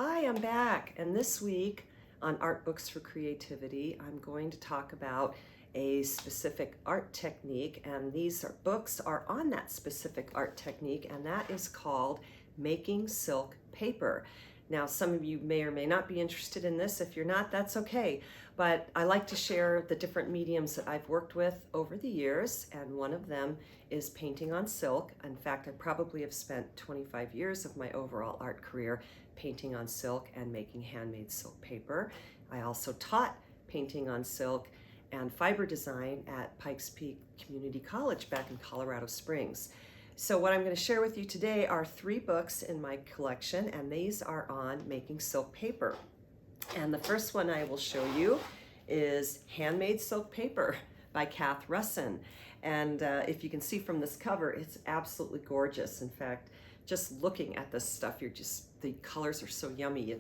Hi, I'm back, and this week on Art Books for Creativity, I'm going to talk about a specific art technique, and books are on that specific art technique, and that is called making silk paper. Now, some of you may or may not be interested in this. If you're not, that's okay. But I like to share the different mediums that I've worked with over the years, and one of them is painting on silk. In fact, I probably have spent 25 years of my overall art career painting on silk and making handmade silk paper. I also taught painting on silk and fiber design at Pikes Peak Community College back in Colorado Springs. So what I'm going to share with you today are 3 books in my collection, and these are on making silk paper. And the first one I will show you is Handmade Silk Paper by Kath Russin. And if you can see from this cover, it's absolutely gorgeous. In fact, just looking at this stuff, the colors are so yummy.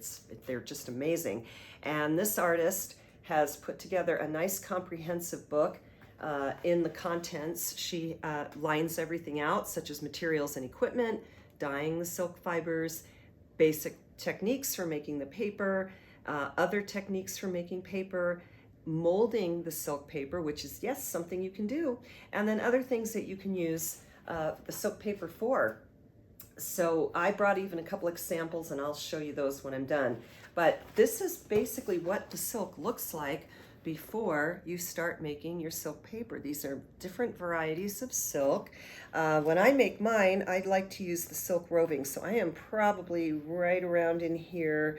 They're just amazing. And this artist has put together a nice comprehensive book. In the contents, she lines everything out, such as materials and equipment, dyeing the silk fibers, basic techniques for making the paper, other techniques for making paper, molding the silk paper, which is, yes, something you can do, and then other things that you can use the silk paper for. So I brought even a couple examples, and I'll show you those when I'm done. But this is basically what the silk looks like before you start making your silk paper. These are different varieties of silk. When I make mine, I'd like to use the silk roving. So I am probably right around in here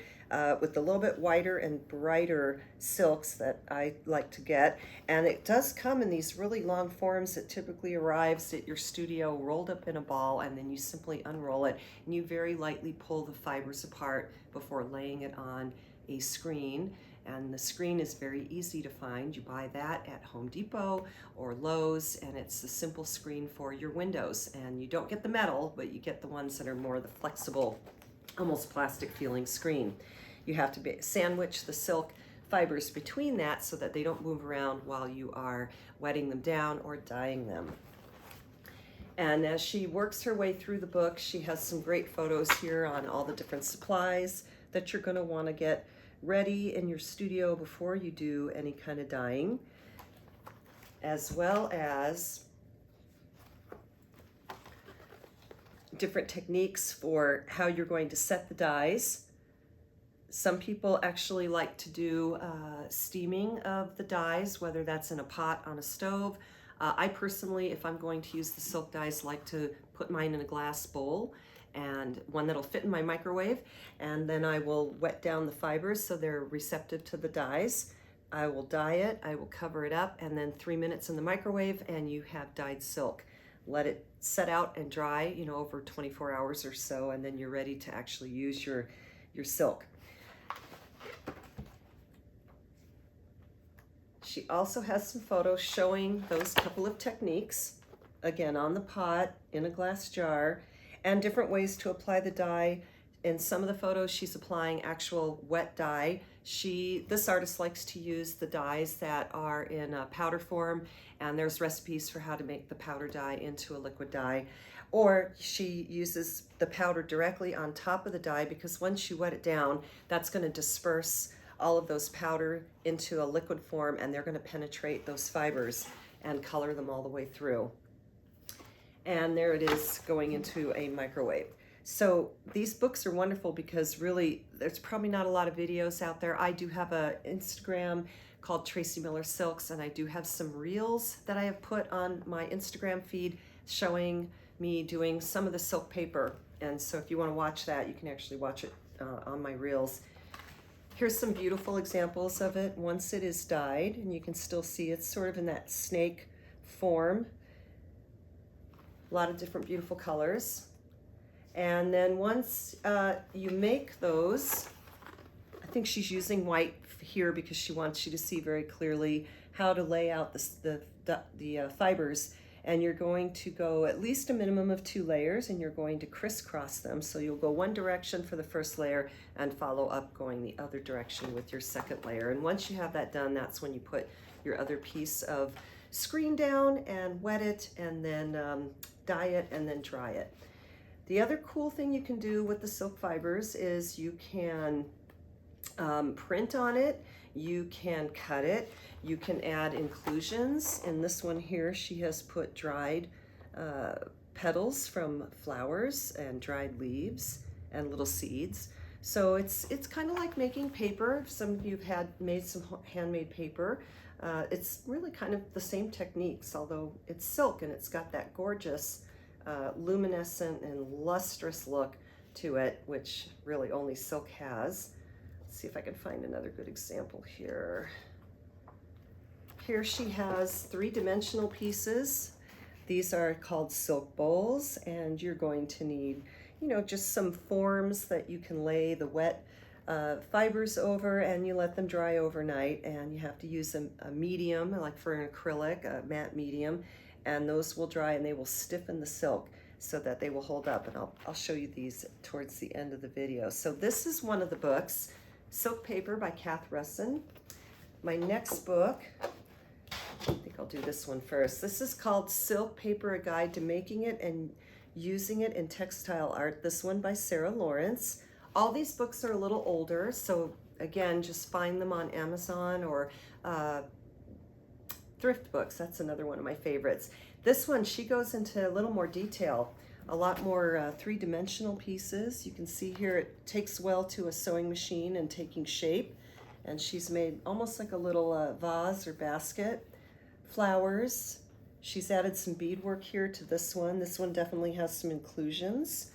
with a little bit whiter and brighter silks that I like to get. And it does come in these really long forms. It typically arrives at your studio rolled up in a ball, and then you simply unroll it and you very lightly pull the fibers apart before laying it on a screen. And the screen is very easy to find. You buy that at Home Depot or Lowe's, and it's the simple screen for your windows. And you don't get the metal, but you get the ones that are more the flexible, almost plastic feeling screen. You have to sandwich the silk fibers between that so that they don't move around while you are wetting them down or dyeing them. And as she works her way through the book, she has some great photos here on all the different supplies that you're going to want to get ready in your studio before you do any kind of dyeing, as well as different techniques for how you're going to set the dyes. Some people actually like to do steaming of the dyes, whether that's in a pot on a stove. I personally, if I'm going to use the silk dyes, like to put mine in a glass bowl, and one that'll fit in my microwave, and then I will wet down the fibers so they're receptive to the dyes. I will dye it, I will cover it up, and then 3 minutes in the microwave and you have dyed silk. Let it set out and dry, over 24 hours or so, and then you're ready to actually use your silk. She also has some photos showing those couple of techniques, again on the pot, in a glass jar, and different ways to apply the dye. In some of the photos, she's applying actual wet dye. This artist likes to use the dyes that are in a powder form, and there's recipes for how to make the powder dye into a liquid dye. Or she uses the powder directly on top of the dye, because once you wet it down, that's going to disperse all of those powder into a liquid form, and they're going to penetrate those fibers and color them all the way through. And there it is going into a microwave. So these books are wonderful because really there's probably not a lot of videos out there. I do have an Instagram called Tracy Miller Silks, and I do have some reels that I have put on my Instagram feed showing me doing some of the silk paper. And so if you want to watch that, you can actually watch it on my reels. Here's some beautiful examples of it once it is dyed, and you can still see it's sort of in that snake form. A lot of different beautiful colors. And then once you make those, I think she's using white here because she wants you to see very clearly how to lay out the fibers. And you're going to go at least a minimum of 2 layers, and you're going to crisscross them. So you'll go one direction for the first layer and follow up going the other direction with your second layer. And once you have that done, that's when you put your other piece of screen down and wet it, and then dye it, and then dry it. The other cool thing you can do with the silk fibers is you can print on it, you can cut it, you can add inclusions. In this one here, she has put dried petals from flowers and dried leaves and little seeds. So it's kind of like making paper. If some of you have made some handmade paper, it's really kind of the same techniques, although it's silk and it's got that gorgeous luminescent and lustrous look to it, which really only silk has. Let's see if I can find another good example here. Here she has 3-dimensional pieces. These are called silk bowls, and you're going to need, you know, just some forms that you can lay the wet fibers over, and you let them dry overnight, and you have to use a medium, like for an acrylic, a matte medium, and those will dry and they will stiffen the silk so that they will hold up, and I'll show you these towards the end of the video. So this is one of the books, Silk Paper by Kath Russin. My next book, I think I'll do this one first. This is called Silk Paper, A Guide to Making It and Using It in Textile Art. This one by Sarah Lawrence. All these books are a little older, so again, just find them on Amazon or Thrift Books. That's another one of my favorites. This one, she goes into a little more detail, a lot more 3-dimensional pieces. You can see here it takes well to a sewing machine and taking shape, and she's made almost like a little vase or basket. Flowers. She's added some beadwork here to this one. This one definitely has some inclusions.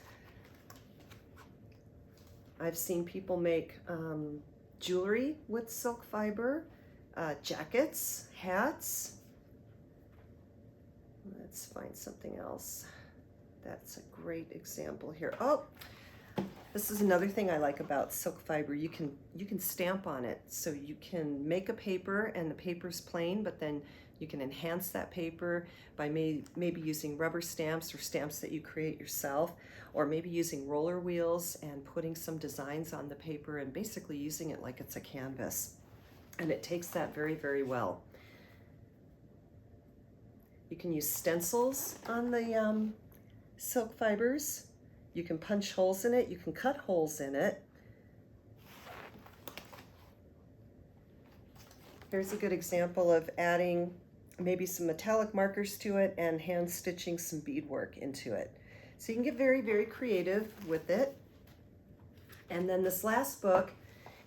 I've seen people make jewelry with silk fiber, jackets, hats. Let's find something else. That's a great example here. Oh, this is another thing I like about silk fiber. You can stamp on it. So you can make a paper and the paper's plain, but then you can enhance that paper by maybe using rubber stamps or stamps that you create yourself, or maybe using roller wheels and putting some designs on the paper and basically using it like it's a canvas. And it takes that very, very well. You can use stencils on the silk fibers. You can punch holes in it. You can cut holes in it. Here's a good example of adding maybe some metallic markers to it and hand stitching some beadwork into it. So you can get very, very creative with it. And then this last book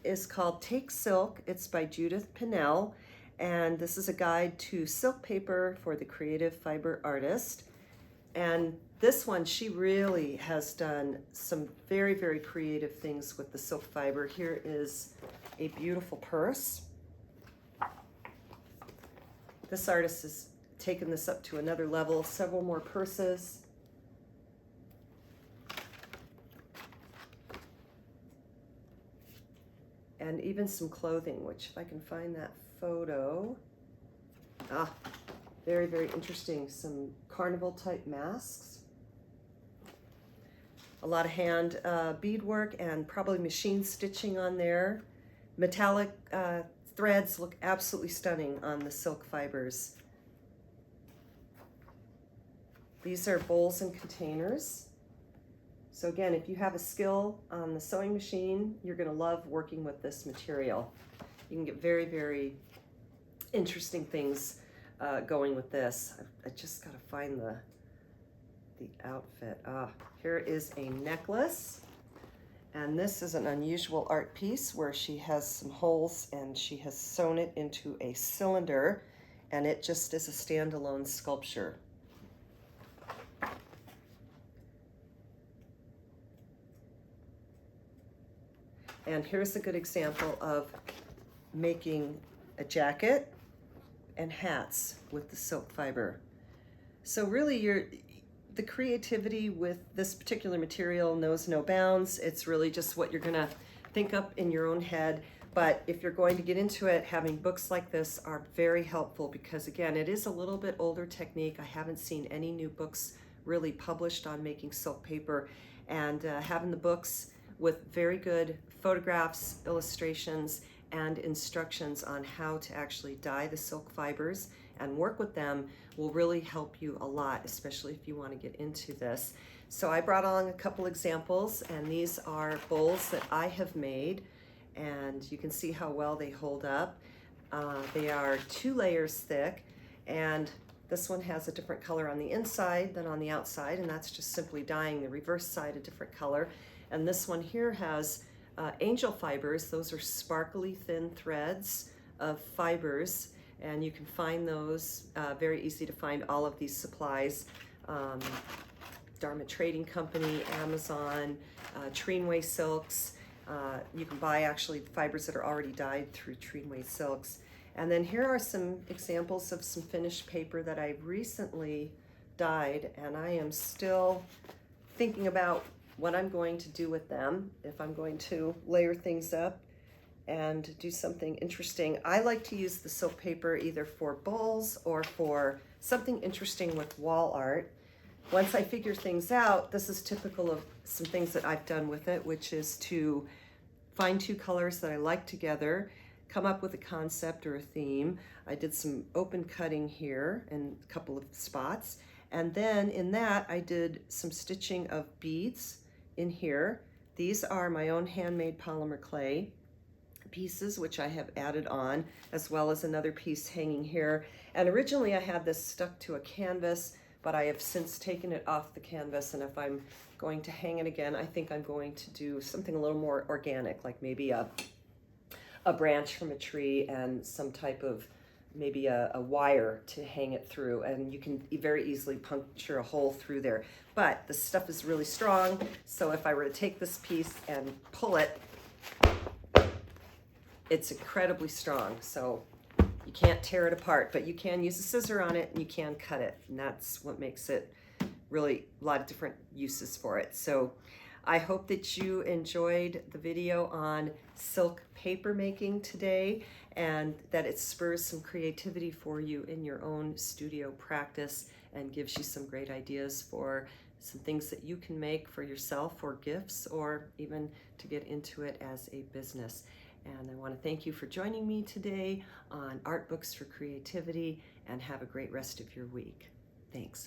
is called Take Silk. It's by Judith Pinnell. And this is a guide to silk paper for the creative fiber artist. And this one, she really has done some very, very creative things with the silk fiber. Here is a beautiful purse. This artist has taken this up to another level, several more purses. And even some clothing, which if I can find that photo. Very, very interesting. Some carnival type masks. A lot of hand beadwork and probably machine stitching on there. Metallic threads look absolutely stunning on the silk fibers. These are bowls and containers. So again, if you have a skill on the sewing machine, you're going to love working with this material. You can get very, very interesting things going with this. I just got to find the outfit. Here is a necklace. And this is an unusual art piece where she has some holes and she has sewn it into a cylinder, and it just is a standalone sculpture. And here's a good example of making a jacket and hats with the silk fiber. So really the creativity with this particular material knows no bounds. It's really just what you're gonna think up in your own head. But if you're going to get into it, having books like this are very helpful because again, it is a little bit older technique. I haven't seen any new books really published on making silk paper, and having the books with very good photographs, illustrations, and instructions on how to actually dye the silk fibers and work with them will really help you a lot, especially if you want to get into this. So I brought along a couple examples, and these are bowls that I have made, and you can see how well they hold up. They are 2 layers thick, and this one has a different color on the inside than on the outside, and that's just simply dyeing the reverse side a different color. And this one here has angel fibers. Those are sparkly thin threads of fibers, and you can find those very easy to find. All of these supplies, Dharma Trading Company, Amazon, Treenway Silks. You can buy actually fibers that are already dyed through Treenway Silks. And then here are some examples of some finished paper that I recently dyed, and I am still thinking about what I'm going to do with them, if I'm going to layer things up and do something interesting. I like to use the silk paper either for bowls or for something interesting with wall art. Once I figure things out, this is typical of some things that I've done with it, which is to find 2 colors that I like together, come up with a concept or a theme. I did some open cutting here in a couple of spots, and then in that I did some stitching of beads in here. These are my own handmade polymer clay pieces, which I have added on, as well as another piece hanging here. And originally I had this stuck to a canvas, but I have since taken it off the canvas, and if I'm going to hang it again, I think I'm going to do something a little more organic, like maybe a branch from a tree and some type of maybe a wire to hang it through, and you can very easily puncture a hole through there. But the stuff is really strong, so if I were to take this piece and pull it, it's incredibly strong. So you can't tear it apart, but you can use a scissor on it and you can cut it, and that's what makes it really a lot of different uses for it. So I hope that you enjoyed the video on silk paper making today, and that it spurs some creativity for you in your own studio practice and gives you some great ideas for some things that you can make for yourself or gifts, or even to get into it as a business. And I want to thank you for joining me today on Art Books for Creativity, and have a great rest of your week. Thanks.